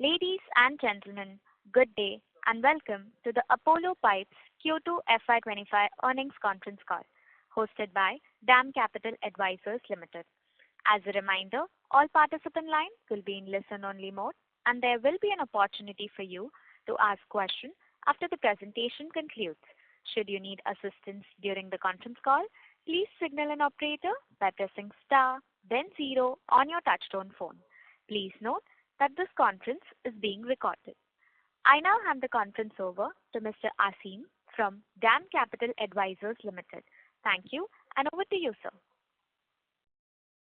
Ladies and gentlemen, good day and welcome to the Apollo Pipes Q2 FY25 earnings conference call, hosted by DAM Capital Advisors Limited. As a reminder, all participant lines will be in listen-only mode, and there will be an opportunity for you to ask questions after the presentation concludes. Should you need assistance during the conference call, please signal an operator by pressing star, then 0 on your touchtone phone. Please note that this conference is being recorded. I now hand the conference over to Mr. Asim from DAM Capital Advisors Limited. Thank you, and over to you, sir.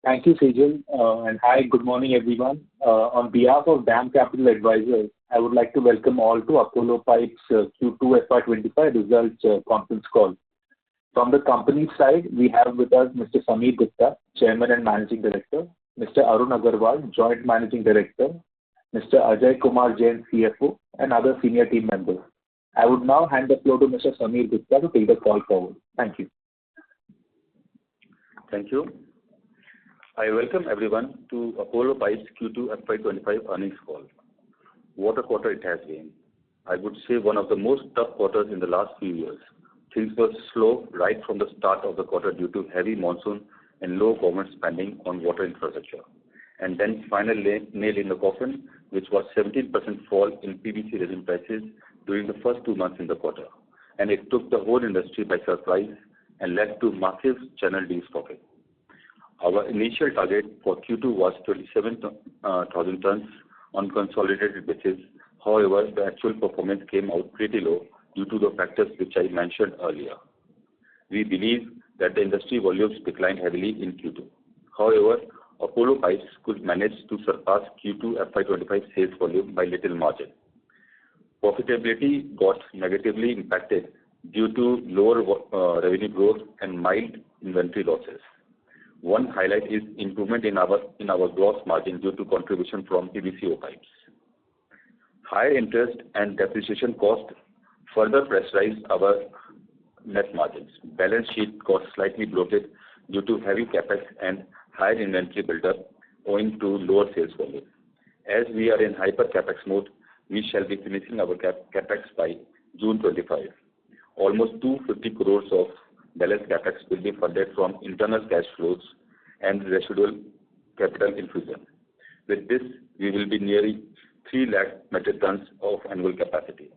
Thank you, Sejal, and hi, good morning, everyone. On behalf of DAM Capital Advisors, I would like to welcome all to Apollo Pipes Q2 FY25 results conference call. From the company side, we have with us Mr. Sameer Gupta, Chairman and Managing Director, Mr. Arun Agarwal, Joint Managing Director, Mr. Ajay Kumar Jain, CFO, and other senior team members. I would now hand the floor to Mr. Sameer Gupta to take the call forward. Thank you. Thank you. I welcome everyone to Apollo Pipes Q2 FY25 earnings call. What a quarter it has been. I would say one of the most tough quarters in the last few years. Things were slow right from the start of the quarter due to heavy monsoon and low government spending on water infrastructure. And then final nail in the coffin, which was 17% fall in PVC resin prices during the first 2 months in the quarter. And it took the whole industry by surprise and led to massive channel destocking. Our initial target for Q2 was 27,000 tons on consolidated basis. However, the actual performance came out pretty low due to the factors which I mentioned earlier. We believe that the industry volumes declined heavily in Q2. However, Apollo Pipes could manage to surpass Q2 FY25 sales volume by little margin. Profitability got negatively impacted due to lower revenue growth and mild inventory losses. One highlight is improvement in our gross margin due to contribution from PVCO pipes. Higher interest and depreciation cost further pressurized our net margins. Balance sheet got slightly bloated due to heavy capex and higher inventory buildup owing to lower sales volume. As we are in hyper capex mode, we shall be finishing our capex by June 25. Almost 250 crores of balance capex will be funded from internal cash flows and residual capital infusion. With this, we will be nearly 3 lakh metric tons of annual capacity.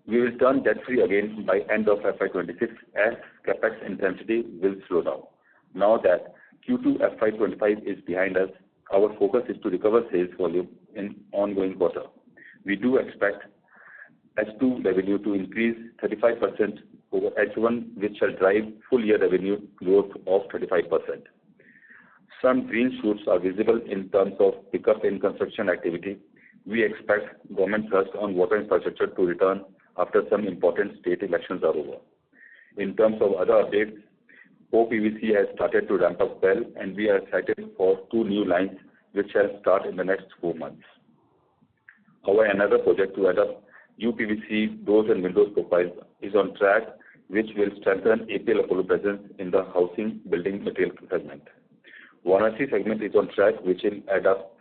We will turn debt-free again by end of FY26 as capex intensity will slow down. Now that Q2 FY25 is behind us, our focus is to recover sales volume in ongoing quarter. We do expect H2 revenue to increase 35% over H1, which shall drive full year revenue growth of 35%. Some green shoots are visible in terms of pickup in construction activity. We expect government thrust on water infrastructure to return after some important state elections are over. In terms of other updates, OPVC has started to ramp up well, and we are excited for 2 new lines which shall start in the next 4 months. Our another project to add up UPVC doors and windows profile is on track, which will strengthen APL Apollo presence in the housing building material segment. Varanasi segment is on track, which will add up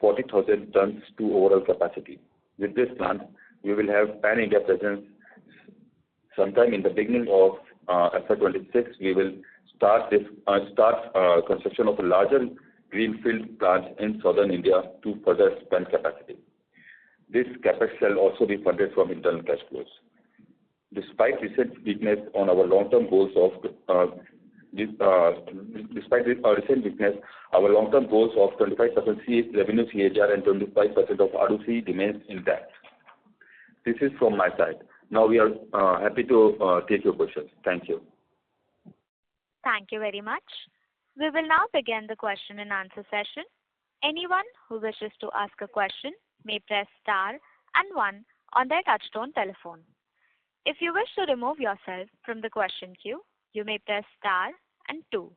40,000 tons to overall capacity. With this plant, we will have pan-India presence. Sometime in the beginning of FY26, we will start construction of a larger greenfield plant in southern India to further expand capacity. This capex shall also be funded from internal cash flows. Despite recent weakness on our long-term goals of our long-term goals of 25% revenue CAGR and 25% of ROC remains intact. This is from my side. Now we are happy to take your questions. Thank you. Thank you very much. We will now begin the question and answer session. Anyone who wishes to ask a question may press star and 1 on their touchtone telephone. If you wish to remove yourself from the question queue, you may press star and 2.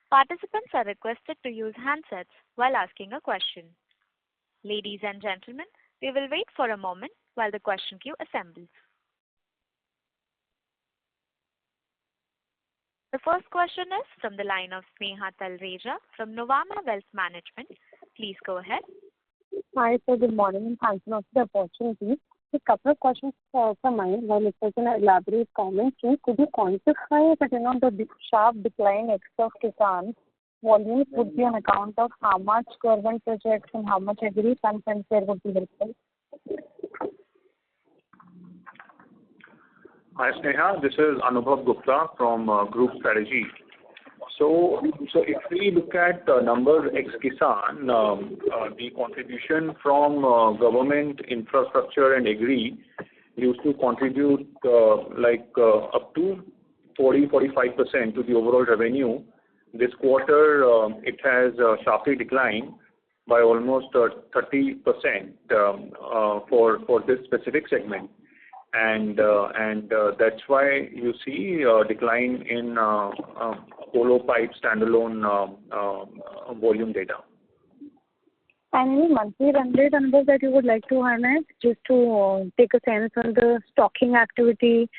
Participants are requested to use handsets while asking a question. Ladies and gentlemen, we will wait for a moment while the question queue assembles. The first question is from the line of Sneha Talreja from Nuvama Wealth Management. Please go ahead. Hi, sir. Good morning, and thanks a lot for the opportunity. A couple of questions from mine. While it was an elaborate commentary, could you quantify that, the sharp decline ex of Kisan volumes would be on account of how much government projects and how much agri funds and there would be helpful? Hi, Sneha. This is Anubhav Gupta from Group Strategy. So if we look at numbers ex-Kisan, the contribution from government, infrastructure and agri used to contribute up to 40-45% to the overall revenue. This quarter, it has sharply declined by almost 30% for this specific segment. And that's why you see a decline in Apollo Pipe standalone volume data. And any monthly run rate numbers that you would like to highlight, just to take a sense on the stocking activity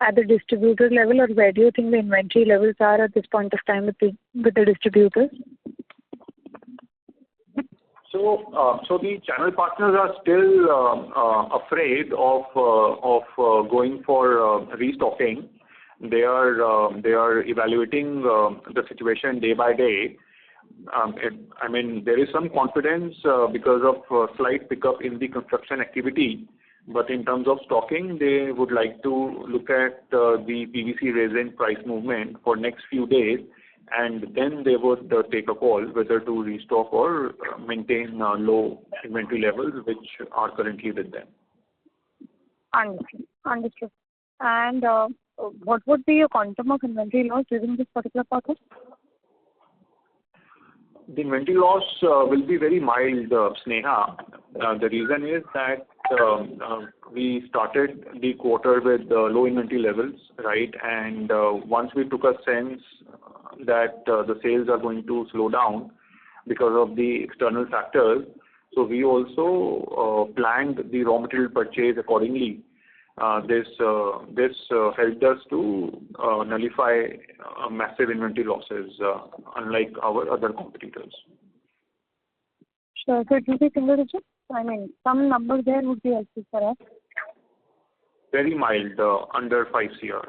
at the distributor level, or where do you think the inventory levels are at this point of time with the distributors? So the channel partners are still afraid of going for restocking. They are evaluating the situation day by day. There is some confidence because of slight pickup in the construction activity, but in terms of stocking, they would like to look at the PVC resin price movement for next few days, and then they would take a call whether to restock or maintain low inventory levels, which are currently with them. Understood. And what would be your quantum of inventory loss during this particular quarter? The inventory loss will be very mild, Sneha. The reason is that we started the quarter with low inventory levels, right? And once we took a sense that the sales are going to slow down because of the external factors, so we also planned the raw material purchase accordingly. This helped us to nullify massive inventory losses, unlike our other competitors. Sure. So it will be single digit? Some numbers there would be helpful for us. Very mild, under 5 CR.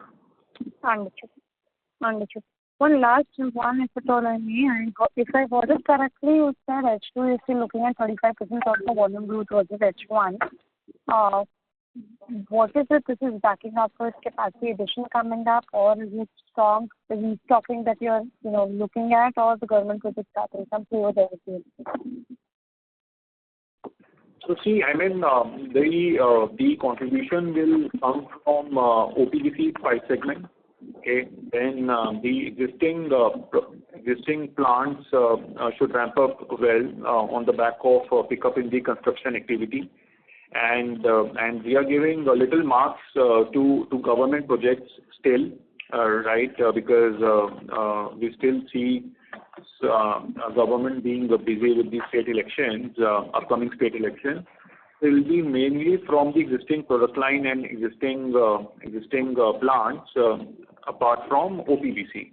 Understood. One last one, if at all I may. If I got it correctly, you said H2 is still looking at 35% of the volume growth versus H1. What is it? This is backing up for capacity addition coming up, or is it strong restocking that you're looking at, or the government project starting? Some flavor there would be. So see, the contribution will come from OPVC pipe segment. Okay, then the existing plants should ramp up well on the back of pickup in the construction activity, and we are giving little marks to government projects still, right? Because we still see government being busy with the state elections, upcoming state elections. It will be mainly from the existing product line and existing plants, apart from OPVC,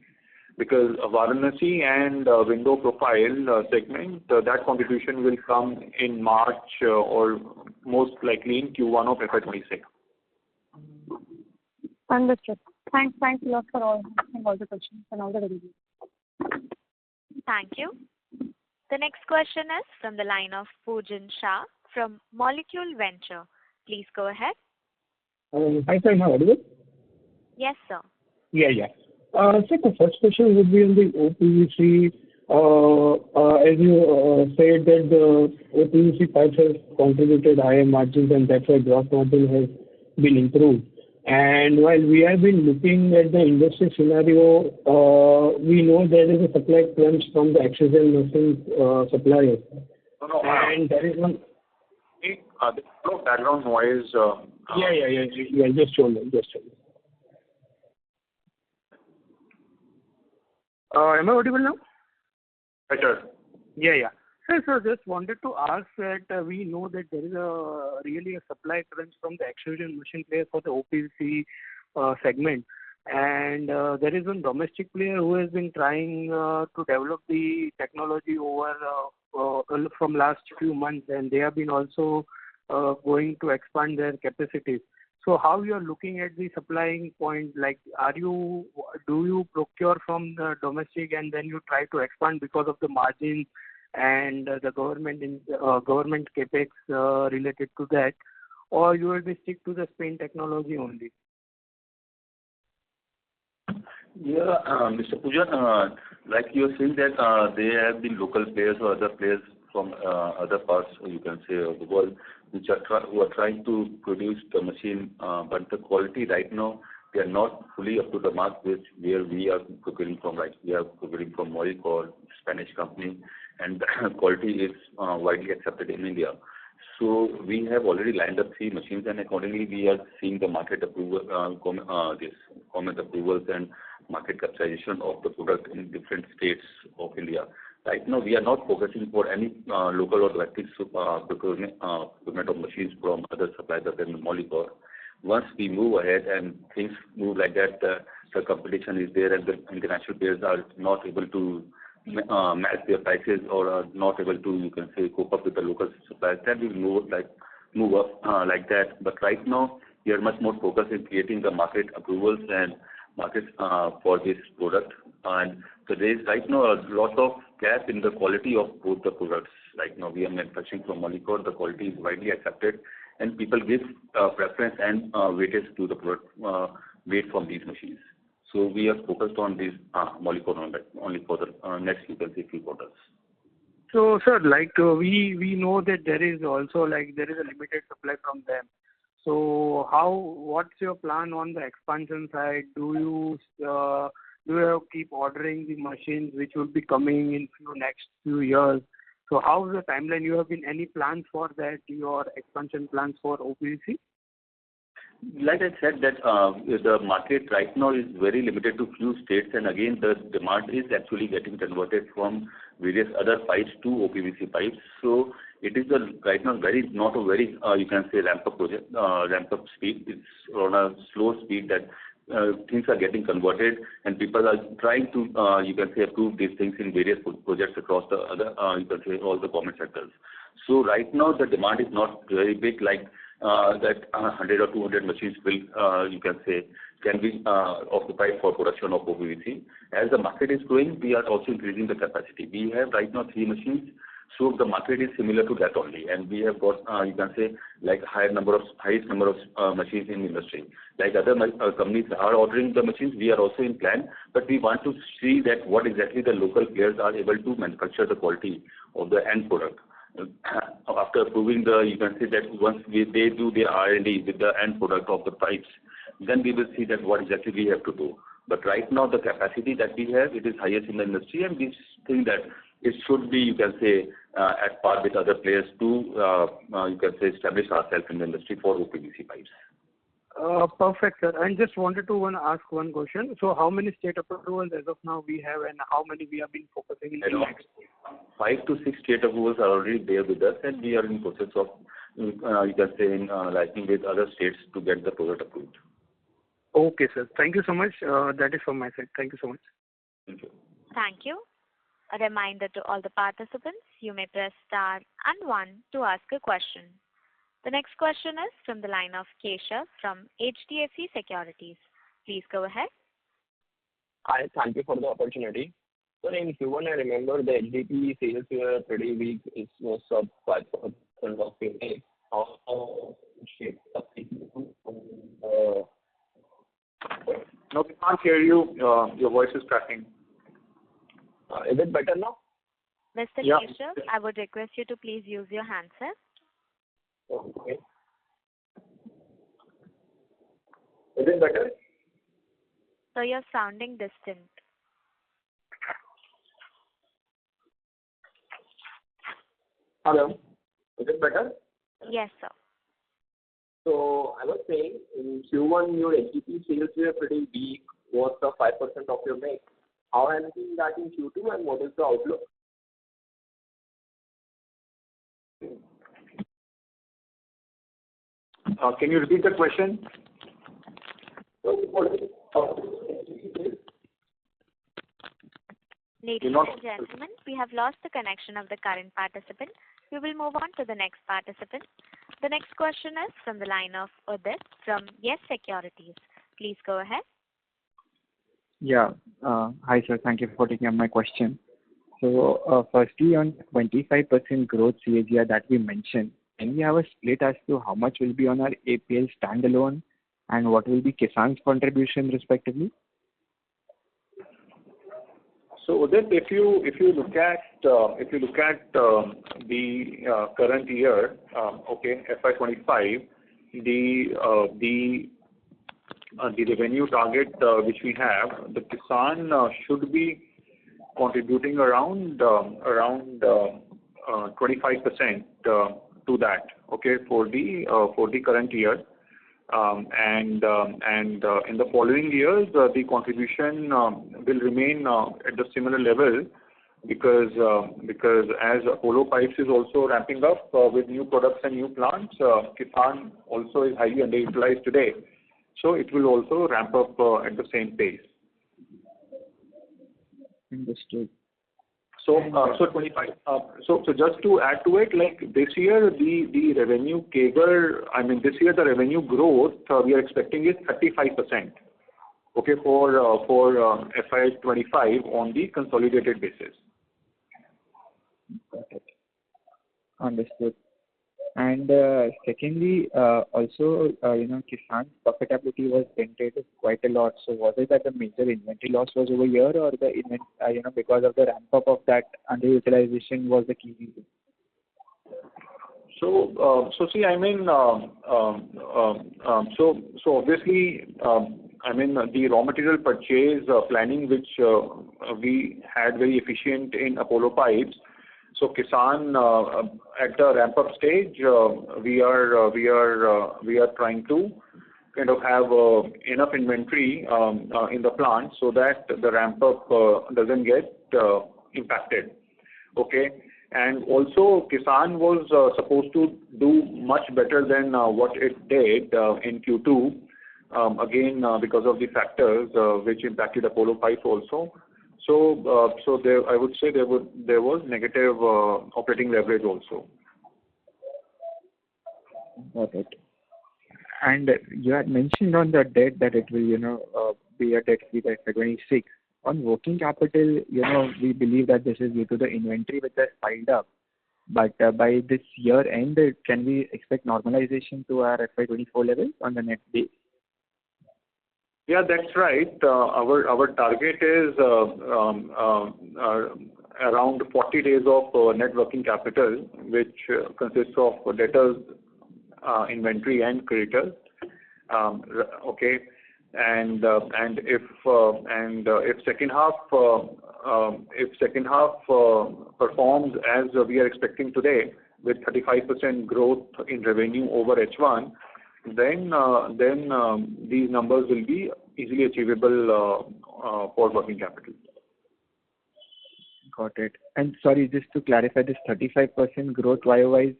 because Varanasi and window profile segment, that contribution will come in March or most likely in Q1 of FY26. Understood. Thanks a lot for all the questions and all the reviews. Thank you. The next question is from the line of Pujan Shah from Molecule Venture. Please go ahead. Hi, sir. Am I audible? Yes, sir. Yeah. So the first question would be on the OPVC. As you said that the OPVC pipes have contributed higher margins, and that's why gross margin has been improved. And while we have been looking at the industry scenario, we know there is a supply crunch from the extrusion machine suppliers. And there is one. There's no background noise. Yeah. Just hold on. Am I audible now? Better. Yeah. So just wanted to ask that we know that there is really a supply crunch from the extrusion machine player for the OPVC segment, and there is one domestic player who has been trying to develop the technology over from last few months, and they have been also going to expand their capacities. So how you are looking at the supplying point? Like, do you procure from the domestic and then you try to expand because of the margins and the government capex related to that, or you will be stick to the Spain technology only? Yeah, Mr. Pujan, like you are saying that there have been local players or other players from other parts, you can say, of the world, who are trying to produce the machine, but the quality right now, they are not fully up to the mark where we are procuring from. Like we are procuring from Moric or Spanish company, and the quality is widely accepted in India. So we have already lined up 3 machines, and accordingly we are seeing the market approval, government approvals and market capitalization of the product in different states of India. Right now, we are not focusing for any local or domestic procurement of machines from other suppliers other than Molycor. Once we move ahead and things move like that, the competition is there and the international players are not able to match their prices or are not able to, you can say, cope up with the local suppliers, then we move up like that. But right now, we are much more focused in creating the market approvals and markets for this product. And so there is right now a lot of gap in the quality of both the products. Right now, we are manufacturing from Molycor. The quality is widely accepted, and people give preference and weightage to the product weight from these machines. So we are focused on this Molycor only for the next, you can say, few quarters. So, sir, like we know that there is also a limited supply from them. So, what's your plan on the expansion side? Do you keep ordering the machines which will be coming in next few years? So, how is the timeline? You have been any plans for that? Your expansion plans for OPVC? Like I said, that the market right now is very limited to few states, and again the demand is actually getting converted from various other pipes to OPVC pipes. So it is right now not a very you can say ramp up speed. It's on a slow speed that things are getting converted, and people are trying to you can say approve these things in various projects across the other you can say all the government sectors. So right now the demand is not very big like that 100 or 200 machines will, you can say, can be occupied for production of OPVC. As the market is growing, we are also increasing the capacity. We have right now 3 machines, so the market is similar to that only. And we have got, you can say, like highest number of machines in the industry. Like other companies are ordering the machines, we are also in plan, but we want to see that what exactly the local players are able to manufacture the quality of the end product. After approving you can say that once they do their R&D with the end product of the pipes, then we will see that what exactly we have to do. But right now, the capacity that we have, it is highest in the industry, and we think that it should be, you can say, at par with other players to, you can say, establish ourselves in the industry for OPVC pipes. Perfect, sir. I just wanted to ask one question. So how many state approvals as of now we have, and how many we have been focusing in next? 5 to 6 state approvals are already there with us, and we are in process of, you can say, liking with other states to get the product approved. Okay, sir. Thank you so much. That is from my side. Thank you so much. Thank you. Thank you. A reminder to all the participants, you may press star and 1 to ask a question. The next question is from the line of Keshav from HDFC Securities. Please go ahead. Hi, thank you for the opportunity. So in Q1, I remember the HDP sales were pretty weak. It was sub 5% of your mix. How shaped up? No, we can't hear you. Your voice is cracking. Is it better now? Mr. Yeah. Keshav, I would request you to please use your handset. Okay. Is it better? So you're sounding distant. Hello. Is it better? Yes, sir. So I was saying in Q1 your HDP sales were pretty weak, was the 5% of your mix. How have you seen that in Q2 and what is the outlook? Can you repeat the question? Ladies and gentlemen, we have lost the connection of the current participant. We will move on to the next participant. The next question is from the line of Udit from Yes Securities. Please go ahead. Yeah. Hi, sir. Thank you for taking up my question. So, firstly, on 25% growth CAGR that we mentioned, can we have a split as to how much will be on our APL standalone and what will be Kisan's contribution respectively? So Udit, if you look at the current year, FY25, the revenue target which we have, the Kisan should be contributing around 25% to that, for the current year. And in the following years, the contribution will remain at the similar level because as Apollo Pipes is also ramping up with new products and new plants, Kisan also is highly underutilized today. So it will also ramp up at the same pace. Understood. So 25. So just to add to it, like this year the revenue CAGR, this year the revenue growth we are expecting is 35%. For FY25 on the consolidated basis. Got it. Understood. And secondly, also, Kisan's profitability was dented quite a lot. So was it that the major inventory loss was over here, or the because of the ramp up of that underutilization was the key reason? So see, so obviously, the raw material purchase planning which we had very efficient in Apollo Pipes. So Kisan at the ramp up stage, we are trying to kind of have enough inventory in the plant so that the ramp up doesn't get impacted. Okay. And also Kisan was supposed to do much better than what it did in Q2, again because of the factors which impacted Apollo Pipes also. So there, I would say there was negative operating leverage also. Got it. And you had mentioned on the debt that it will be a debt free by FY26. On working capital, we believe that this is due to the inventory which has piled up. But by this year end, can we expect normalization to our FY24 levels on the net base? Yeah, that's right. Our target is around 40 days of net working capital, which consists of debtors, inventory, and creditors. Okay, and if second half performs as we are expecting today, with 35% growth in revenue over H1. Then these numbers will be easily achievable for working capital. Got it. And sorry, just to clarify, this 35% growth YOY is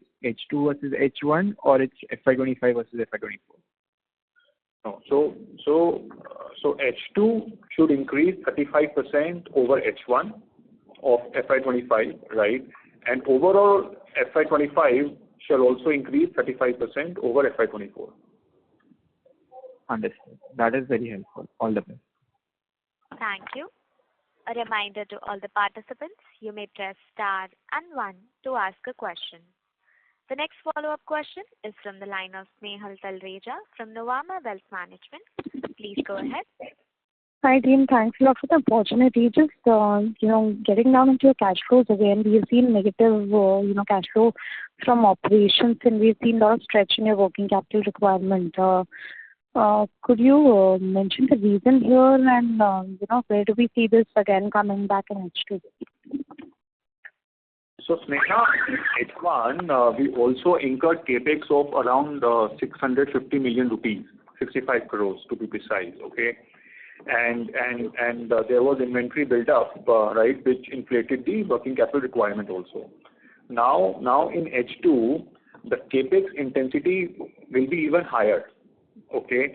H2 versus H1, or it's FY25 versus FY24? No. So H2 should increase 35% over H1 of FY25, right? And overall FY25 shall also increase 35% over FY24. Understood. That is very helpful. All the best. Thank you. A reminder to all the participants, you may press star and 1 to ask a question. The next follow-up question is from the line of Snehal Talreja from Nuvama Wealth Management. Please go ahead. Hi team, thanks a lot for the opportunity. Just getting down into your cash flows again, we've seen negative cash flow from operations, and we've seen a lot of stretch in your working capital requirement. Could you mention the reason here, and where do we see this again coming back in H2? So Sneha, in H1 we also incurred capex of around 650 million rupees, 65 crores to be precise. Okay. And there was inventory build up, right, which inflated the working capital requirement also. Now in H2, the capex intensity will be even higher. Okay.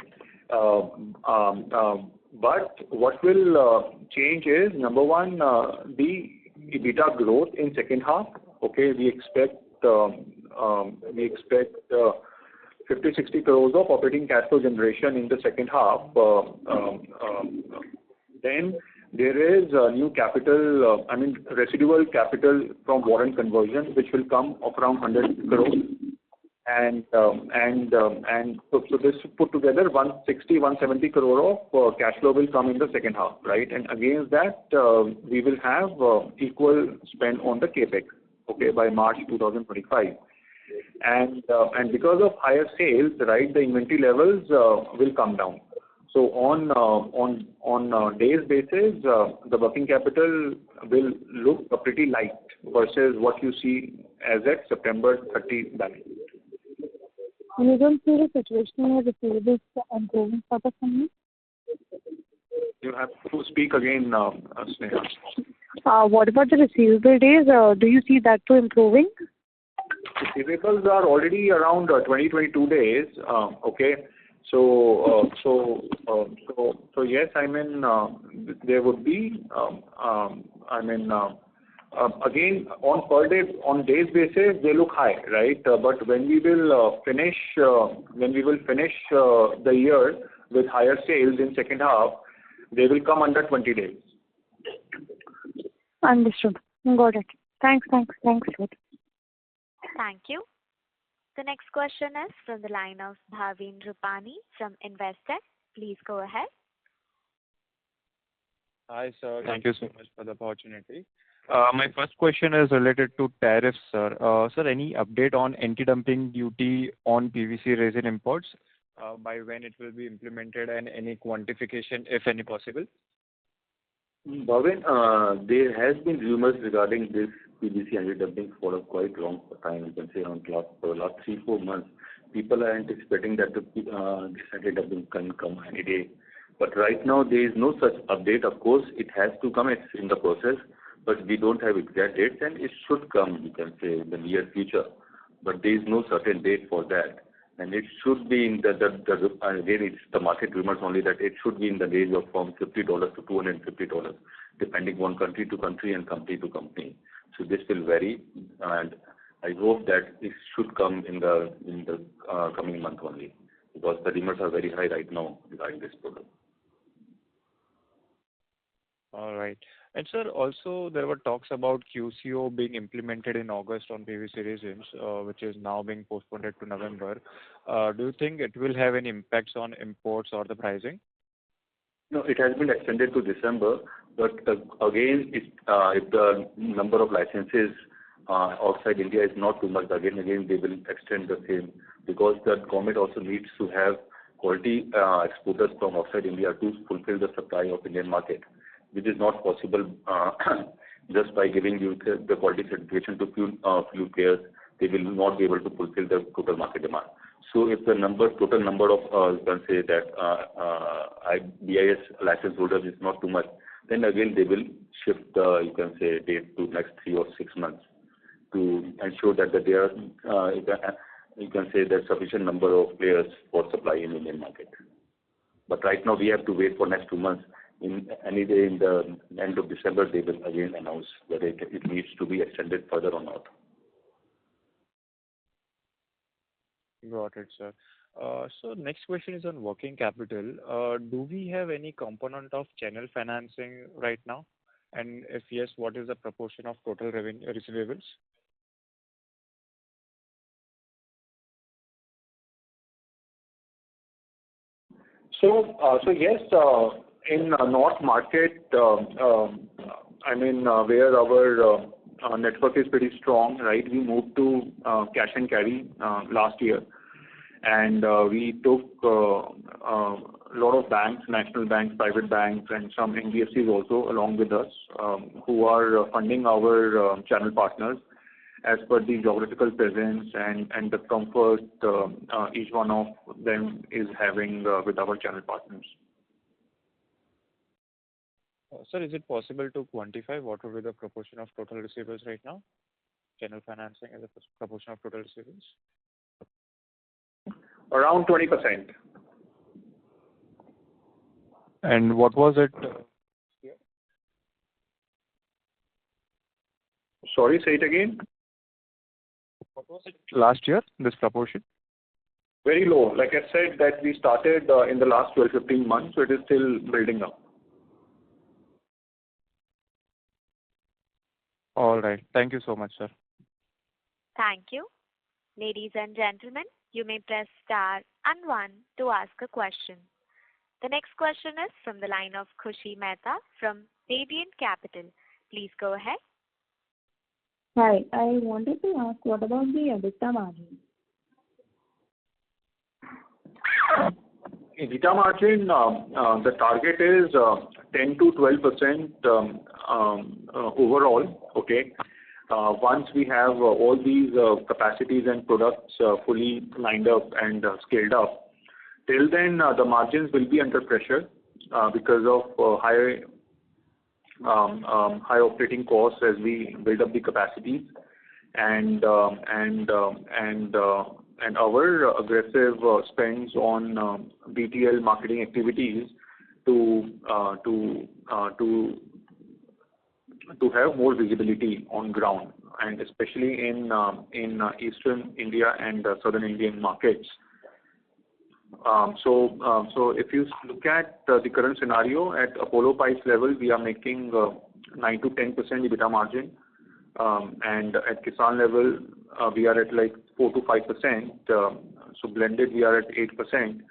But what will change is, number one, the EBITDA growth in second half. Okay, we expect 50-60 crores of operating cash flow generation in the second half. Then there is new capital, residual capital from warrant conversion, which will come of around 100 crores. So this put together 160-170 crore of cash flow will come in the second half, right? And against that, we will have equal spend on the capex, okay, by March 2025. And because of higher sales, right, the inventory levels will come down. So on days basis, the working capital will look pretty light versus what you see as at September 30 balance. You don't see the situation where the receivables are growing for the company? You have to speak again, Sneha. What about the receivable days? Do you see that too improving? Receivables are already around 22 days. Okay. So yes, there would be, again, on days basis, they look high, right? But when we will finish the year with higher sales in second half, they will come under 20 days. Understood. Got it. Thanks. Sir. Thank you. The next question is from the line of Bhavin Rupani from Investec. Please go ahead. Hi, sir. Thank you so much for the opportunity. My first question is related to tariffs, sir. Sir, any update on anti-dumping duty on PVC resin imports? By when it will be implemented and any quantification, if any, possible? Bhavin, there has been rumors regarding this PVC anti-dumping for a quite long time. You can say around last 3-4 months. People are anticipating that this anti-dumping can come any day. But right now, there is no such update. Of course, it has to come. It's in the process. But we don't have exact dates, and it should come, you can say, in the near future. But there is no certain date for that. And it should be in again, it's the market rumors only that it should be in the range of from $50 to $250, depending on country to country and company to company. So this will vary, and I hope that it should come in the coming month only, because the rumors are very high right now regarding this problem. All right. And sir, also there were talks about QCO being implemented in August on PVC resins, which is now being postponed to November. Do you think it will have any impacts on imports or the pricing? No, it has been extended to December, but again, if the number of licenses outside India is not too much, again they will extend the same, because the government also needs to have quality exporters from outside India to fulfill the supply of Indian market, which is not possible just by giving you the quality certification to few players. They will not be able to fulfill the total market demand. So if the total number of, you can say that BIS license holders is not too much, then again they will shift the, you can say, date to next 3 or 6 months to ensure that there are, you can say, there's sufficient number of players for supply in Indian market. But right now we have to wait for next 2 months. In any day in the end of December, they will again announce whether it needs to be extended further or not. Got it, sir. So next question is on working capital. Do we have any component of channel financing right now? And if yes, what is the proportion of total revenue receivables? So yes, in North market, where our network is pretty strong, right? We moved to cash and carry last year, and we took a lot of banks, national banks, private banks, and some NBFCs also along with us, who are funding our channel partners as per the geographical presence and the comfort each one of them is having with our channel partners. Sir, is it possible to quantify what will be the proportion of total receivables right now? Channel financing as a proportion of total receivables? Around 20%. And what was it? Sorry, say it again. What was it last year, this proportion? Very low. Like I said, that we started in the last 12-15 months, so it is still building up. All right. Thank you so much, sir. Thank you. Ladies and gentlemen, you may press star and one to ask a question. The next question is from the line of Khushi Mehta from Radiant Capital. Please go ahead. Hi. I wanted to ask, what about the EBITDA margin? EBITDA margin, the target is 10 to 12% overall. Okay. Once we have all these capacities and products fully lined up and scaled up, till then the margins will be under pressure because of high operating costs as we build up the capacities and our aggressive spends on BTL marketing activities to have more visibility on ground, and especially in Eastern India and Southern Indian markets. So if you look at the current scenario at Apollo Pipes level, we are making 9 to 10% EBITDA margin, and at Kisan level we are at like 4 to 5%. So blended we are at 8%.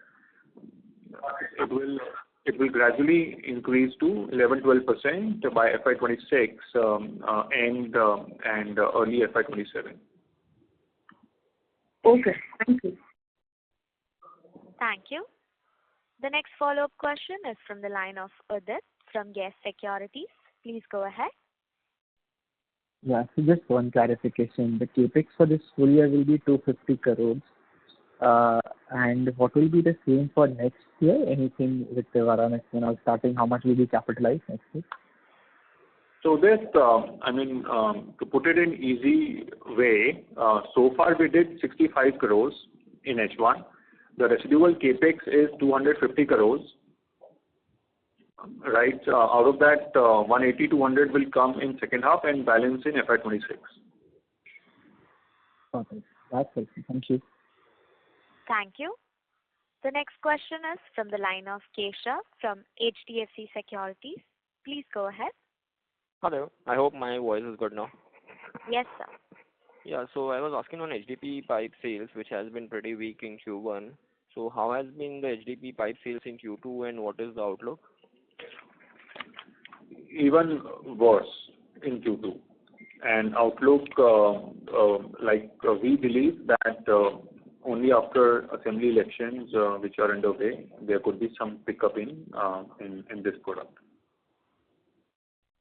It will gradually increase to 11-12% by FY26 and early FY27. Okay. Thank you. Thank you. The next follow-up question is from the line of Udit from Yes Securities. Please go ahead. Yeah, so just one clarification. The capex for this full year will be 250 crores. And what will be the same for next year? Anything with the Varanasi now starting, how much will be capitalized next year? So this, to put it in easy way, so far we did 65 crores in H1. The residual capex is 250 crores. Right, out of that, 180 to 100 will come in second half and balance in FY26. Okay, that's it. Thank you. Thank you. The next question is from the line of Keshav from HDFC Securities. Please go ahead. Hello. I hope my voice is good now. Yes, sir. Yeah, so I was asking on HDP pipe sales, which has been pretty weak in Q1. So how has been the HDP pipe sales in Q2 and what is the outlook? Even worse in Q2. And outlook, we believe that only after assembly elections, which are underway, there could be some pickup in this product.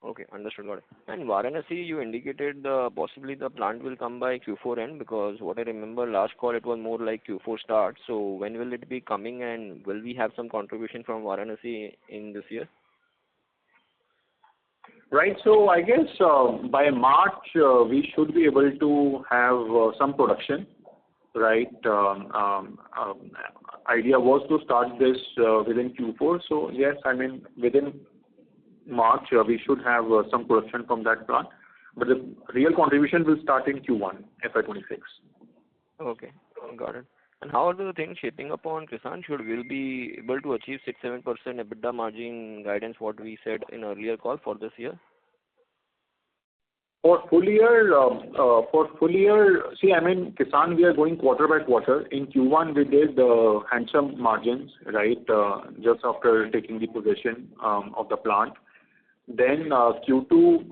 Okay, understood. Got it. And Varanasi, you indicated possibly the plant will come by Q4 end, because what I remember last call it was more like Q4 start. So when will it be coming, and will we have some contribution from Varanasi in this year? Right. So I guess by March we should be able to have some production. Right. Idea was to start this within Q4. So yes, within March we should have some production from that plant. But the real contribution will start in Q1 FY26. Okay, got it. And how are the things shaping up on Kisan? Should we be able to achieve 6-7% EBITDA margin guidance, what we said in earlier call for this year? For full year, see, Kisan, we are going quarter by quarter. In Q1, we did handsome margins, right, just after taking the possession of the plant. Then Q2,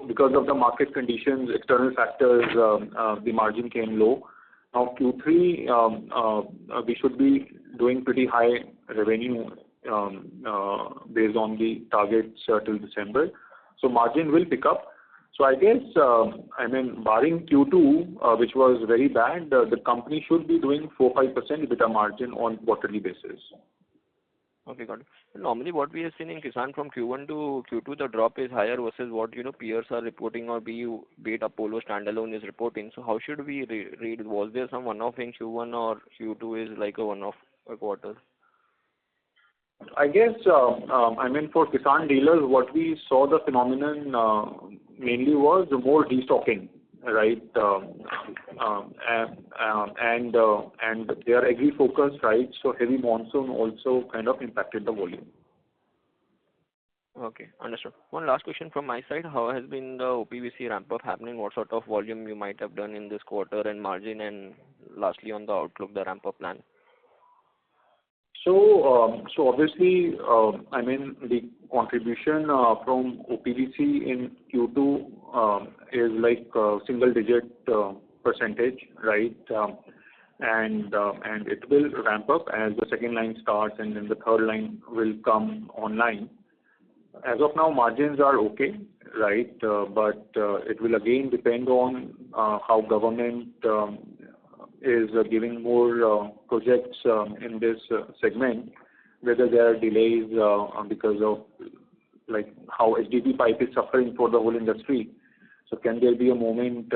because of the market conditions, external factors, the margin came low. Now Q3, we should be doing pretty high revenue based on the targets till December. So margin will pick up. So I guess, barring Q2, which was very bad, the company should be doing 4-5% EBITDA margin on quarterly basis. Okay, got it. Normally what we have seen in Kisan from Q1 to Q2, the drop is higher versus what peers are reporting, or be it Apollo standalone is reporting. So how should we read? Was there some one-off in Q1, or Q2 is like a one-off a quarter? I guess, for Kisan dealers, what we saw the phenomenon mainly was more destocking, right? And they are agri-focused, right? So heavy monsoon also kind of impacted the volume. Okay, understood. One last question from my side. How has been the OPVC ramp-up happening? What sort of volume you might have done in this quarter and margin, and lastly, on the outlook, the ramp-up plan? So obviously, the contribution from OPVC in Q2 is like single-digit percentage, right? And it will ramp up as the second line starts, and then the third line will come online. As of now, margins are okay, right? But it will again depend on how government is giving more projects in this segment, whether there are delays because of like how HDPE pipe is suffering for the whole industry. So can there be a moment,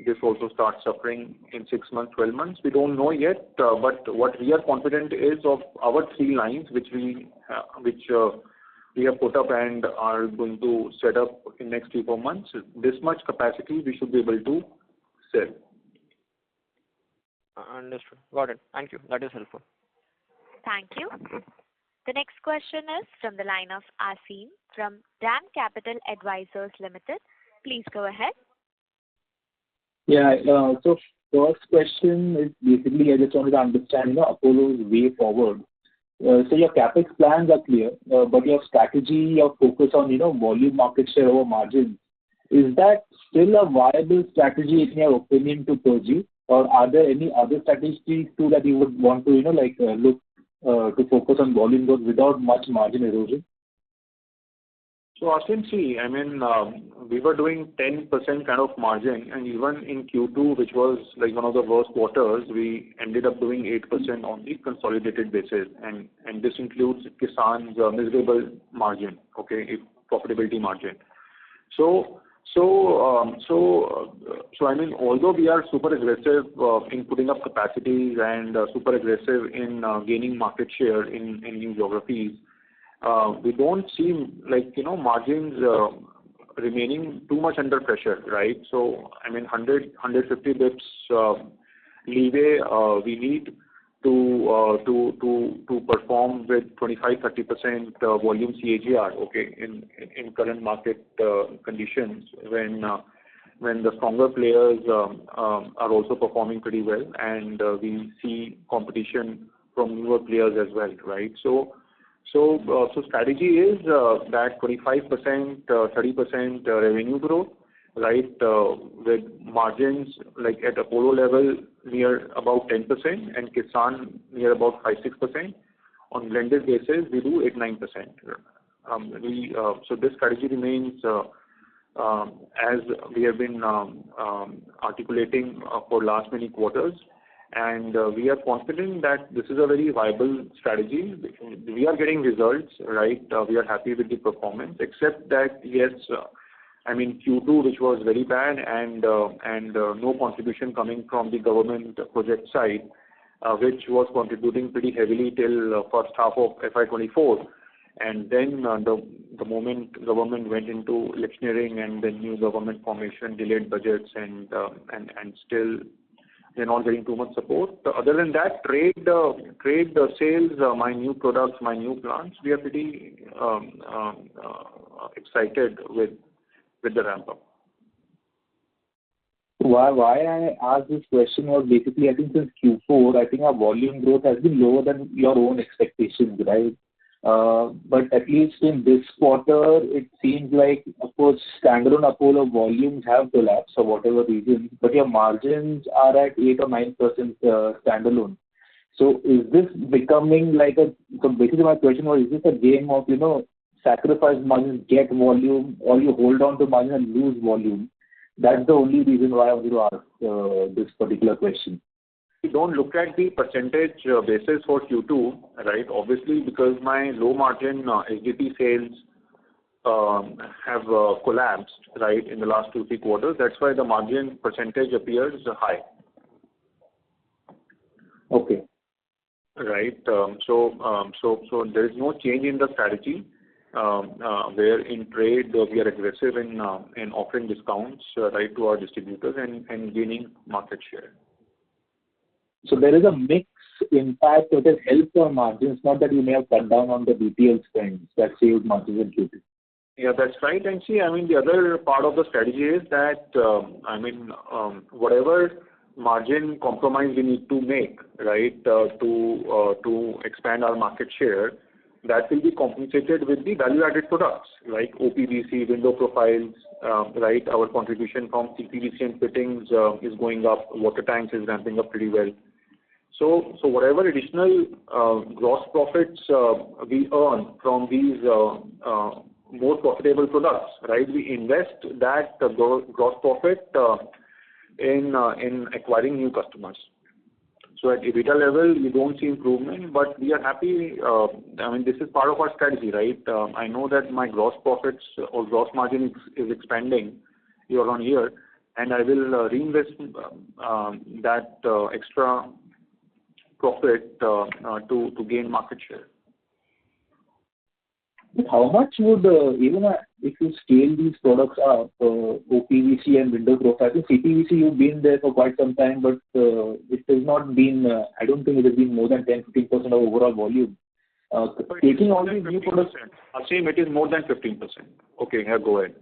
this also starts suffering in 6 months, 12 months? We don't know yet, but what we are confident is of our 3 lines, which we have put up and are going to set up in next 3-4 months. This much capacity we should be able to sell. Understood. Got it. Thank you. That is helpful. Thank you. The next question is from the line of Asim from DAM Capital Advisors Limited. Please go ahead. Yeah. So first question is basically I just wanted to understand Apollo's way forward. So your capex plans are clear, but your strategy, your focus on volume market share over margin, is that still a viable strategy in your opinion to pursue, or are there any other strategies too that you would want to look to focus on volume growth without much margin erosion? So Asim, see, we were doing 10% kind of margin, and even in Q2, which was like one of the worst quarters, we ended up doing 8% on the consolidated basis, and this includes Kisan's miserable margin, okay, profitability margin. Although we are super aggressive in putting up capacities and super aggressive in gaining market share in new geographies, we don't see margins remaining too much under pressure, right? So 150 bips leeway we need to perform with 25-30% volume CAGR, okay, in current market conditions when the stronger players are also performing pretty well, and we see competition from newer players as well, right? So strategy is that 25%, 30% revenue growth, right, with margins like at Apollo level near about 10% and Kisan near about 5-6%. On blended basis, we do 8-9%. So this strategy remains as we have been articulating for last many quarters, and we are confident that this is a very viable strategy. We are getting results, right? We are happy with the performance, except that yes, Q2, which was very bad, and no contribution coming from the government project side, which was contributing pretty heavily till first half of FY24. And then the moment government went into electioneering and the new government formation, delayed budgets, and still they're not getting too much support. Other than that, trade sales, my new products, my new plants, we are pretty excited with the ramp up. Why I asked this question was basically, I think since Q4, I think our volume growth has been lower than your own expectations, right? But at least in this quarter, it seems like, of course, standalone Apollo volumes have collapsed for whatever reason, but your margins are at 8 or 9% standalone. So is this becoming so basically my question was, is this a game of, sacrifice margins, get volume, or you hold on to margin and lose volume? That's the only reason why I wanted to ask this particular question. We don't look at the percentage basis for Q2, right? Obviously, because my low margin HDP sales have collapsed, right, in the last 2-3 quarters. That's why the margin percentage appears high. Okay. right? So there is no change in the strategy, where in trade we are aggressive in offering discounts, right, to our distributors and gaining market share. So there is a mix impact that has helped our margins, not that you may have cut down on the BTL spends that saved margins in Q2. Yeah, that's right. And see, I mean, the other part of the strategy is that, whatever margin compromise we need to make, right, to expand our market share, that will be compensated with the value-added products like OPVC, window profiles, right? Our contribution from CPVC and fittings is going up. Water tanks is ramping up pretty well. So whatever additional gross profits we earn from these more profitable products, right? We invest that gross profit in acquiring new customers. So at EBITDA level, we don't see improvement, but we are happy. This is part of our strategy, right? I know that my gross profits or gross margin is expanding year on year, and I will reinvest that extra profit to gain market share. How much would, even if you scale these products up, OPVC and window profiles, CPVC, you've been there for quite some time, but it has not been, I don't think it has been more than 10-15% of overall volume. Taking all these new products. Asim, it is more than 15%. Okay, yeah, go ahead.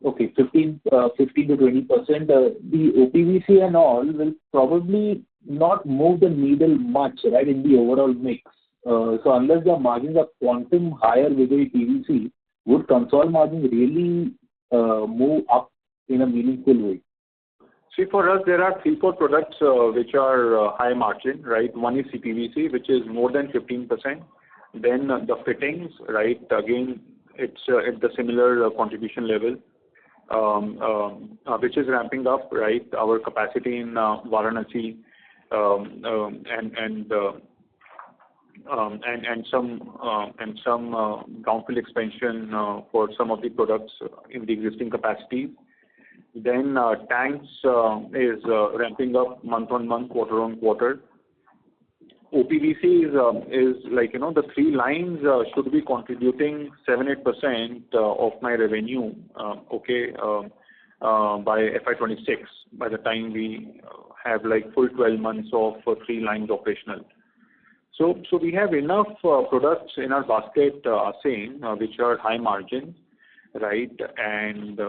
Okay, 15 to 20%. The OPVC and all will probably not move the needle much, right, in the overall mix. So unless the margins are quantum higher with the PVC, would console margins really move up in a meaningful way? See, for us, there are 3-4 products which are high margin, right? One is CPVC, which is more than 15%. Then the fittings, right? Again, it's at the similar contribution level, which is ramping up, right? Our capacity in Varanasi and some brownfield expansion for some of the products in the existing capacity. Then tanks is ramping up month on month, quarter on quarter. OPVC is like, the 3 lines should be contributing 7-8% of my revenue, by FY26, by the time we have like full 12 months of 3 lines operational. So we have enough products in our basket, Asim, which are high margin, right, and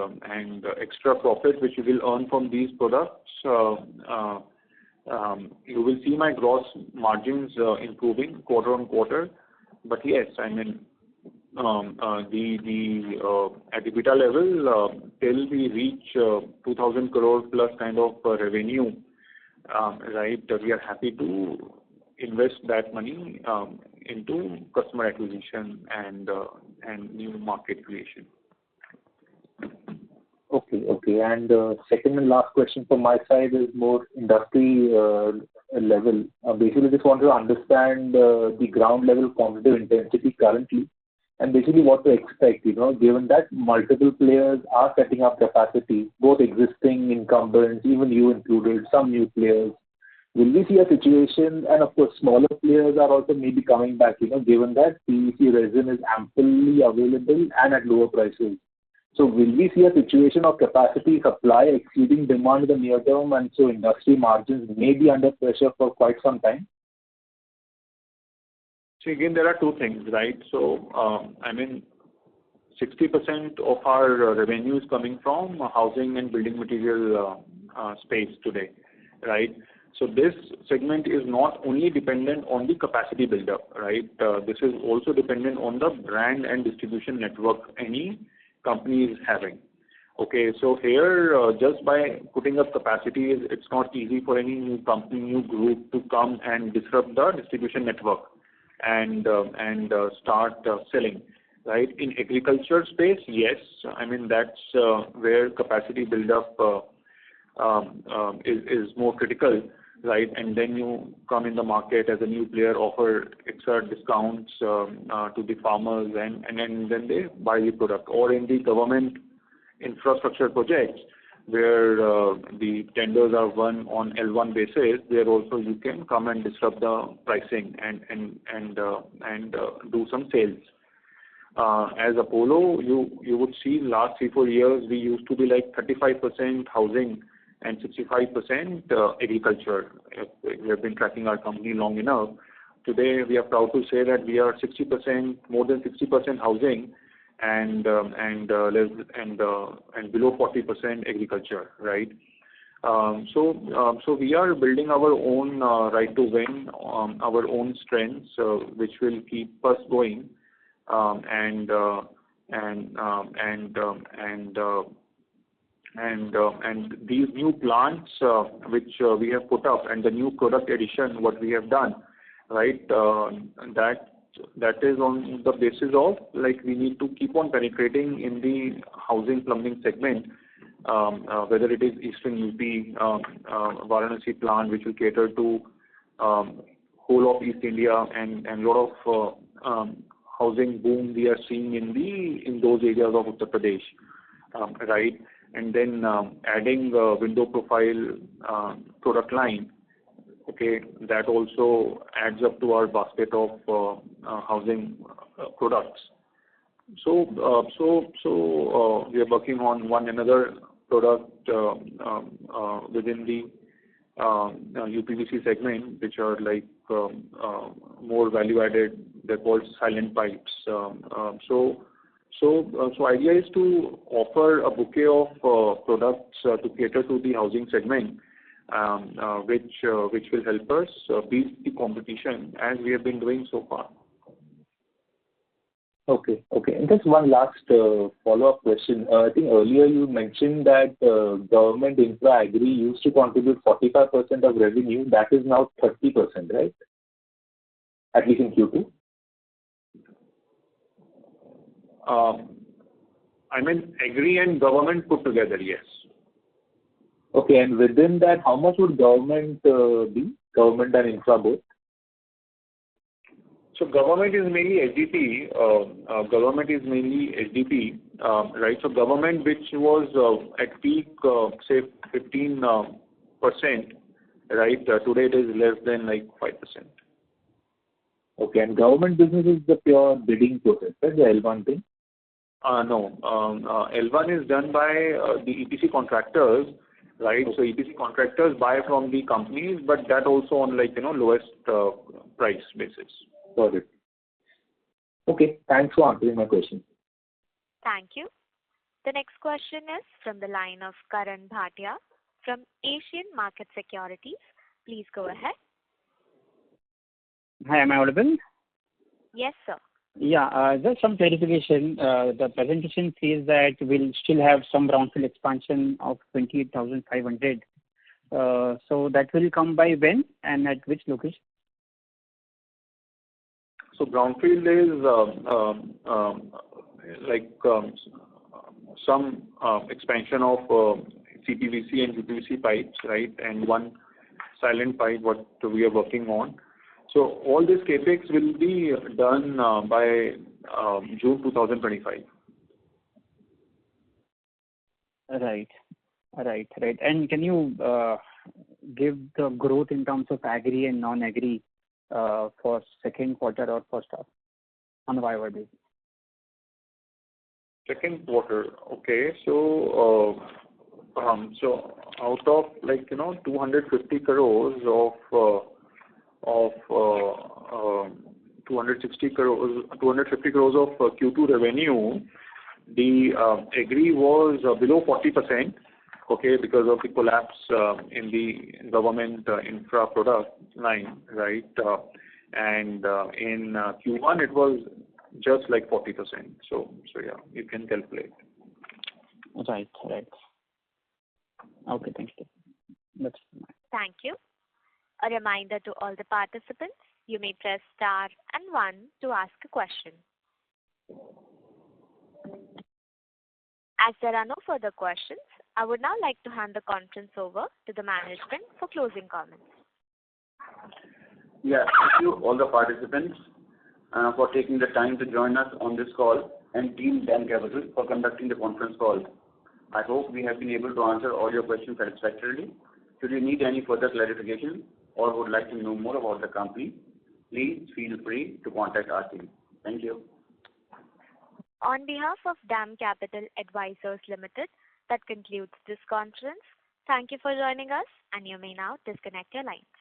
extra profit which we will earn from these products. You will see my gross margins improving quarter on quarter. But yes, at EBITDA level, till we reach 2,000 crore plus kind of revenue, right, we are happy to invest that money into customer acquisition and new market creation. Okay. And second and last question from my side is more industry level. Basically, just want to understand the ground level competitive intensity currently, and basically what to expect, given that multiple players are setting up capacity, both existing incumbents, even you included, some new players. Will we see a situation, and of course smaller players are also maybe coming back, given that PVC resin is amply available and at lower prices. So will we see a situation of capacity supply exceeding demand in the near term, and so industry margins may be under pressure for quite some time? So again, there are 2 things, right? So, 60% of our revenue is coming from housing and building material space today, right? So this segment is not only dependent on the capacity buildup, right? This is also dependent on the brand and distribution network any company is having. Okay, so here, just by putting up capacity, it's not easy for any new company, new group to come and disrupt the distribution network and start selling, right? In agriculture space, yes, that's where capacity buildup is more critical, right? And then you come in the market as a new player, offer extra discounts to the farmers, and then they buy the product. Or in the government infrastructure projects, where the tenders are won on L1 basis, there also you can come and disrupt the pricing and do some sales. As Apollo, you would see last 3-4 years we used to be like 35% housing and 65% agriculture. We have been tracking our company long enough. Today we are proud to say that we are 60%, more than 60% housing, and below 40% agriculture, right? So we are building our own right to win, our own strengths, which will keep us going, and these new plants which we have put up, and the new product addition what we have done, right? That is on the basis of, like, we need to keep on penetrating in the housing plumbing segment, whether it is Eastern UP, Varanasi plant, which will cater to whole of East India, and a lot of housing boom we are seeing in those areas of Uttar Pradesh, right? And then adding window profile product line. Okay, that also adds up to our basket of housing products. So we are working on one another product within the UPVC segment, which are like more value added. They're called silent pipes. So idea is to offer a bouquet of products to cater to the housing segment, which will help us beat the competition as we have been doing so far. Okay. And just one last follow-up question. I think earlier you mentioned that government infra agri used to contribute 45% of revenue. That is now 30%, right? At least in Q2. I mean, agri and government put together, yes. Okay, and within that, how much would government be? Government and infra both? So government is mainly SDP. Right? So government, which was at peak, say 15%, right? Today it is less than like 5%. Okay, and government business is the pure bidding process, right? The L1 thing? No. L1 is done by the EPC contractors, right? So EPC contractors buy from the companies, but that also on, like, lowest price basis. Got it. Okay, thanks for answering my question. Thank you. The next question is from the line of Karan Bhatia from Asian Market Securities. Please go ahead. Hi, am I audible? Yes, sir. Yeah, just some clarification. The presentation says that we'll still have some brownfield expansion of 28,500. So that will come by when and at which location? So brownfield is some expansion of CPVC and UPVC pipes, right? And one silent pipe what we are working on. So all this capex will be done by June 2025. Right. And can you give the growth in terms of agri and non-agri for second quarter or first half on a YoY basis? Second quarter, okay. So out of 250 crores of 250 crores of Q2 revenue, the agri was below 40%, okay, because of the collapse in the government infra product line, right? And in Q1 it was just like 40%. So yeah, you can calculate. Right. Okay, thank you. That's fine. Thank you. A reminder to all the participants, you may press star and 1 to ask a question. As there are no further questions, I would now like to hand the conference over to the management for closing comments. Yeah, thank you all the participants for taking the time to join us on this call, and Team DAM Capital for conducting the conference call. I hope we have been able to answer all your questions satisfactorily. Should you need any further clarification or would like to know more about the company, please feel free to contact our team. Thank you. On behalf of DAM Capital Advisors Limited, that concludes this conference. Thank you for joining us, and you may now disconnect your lines.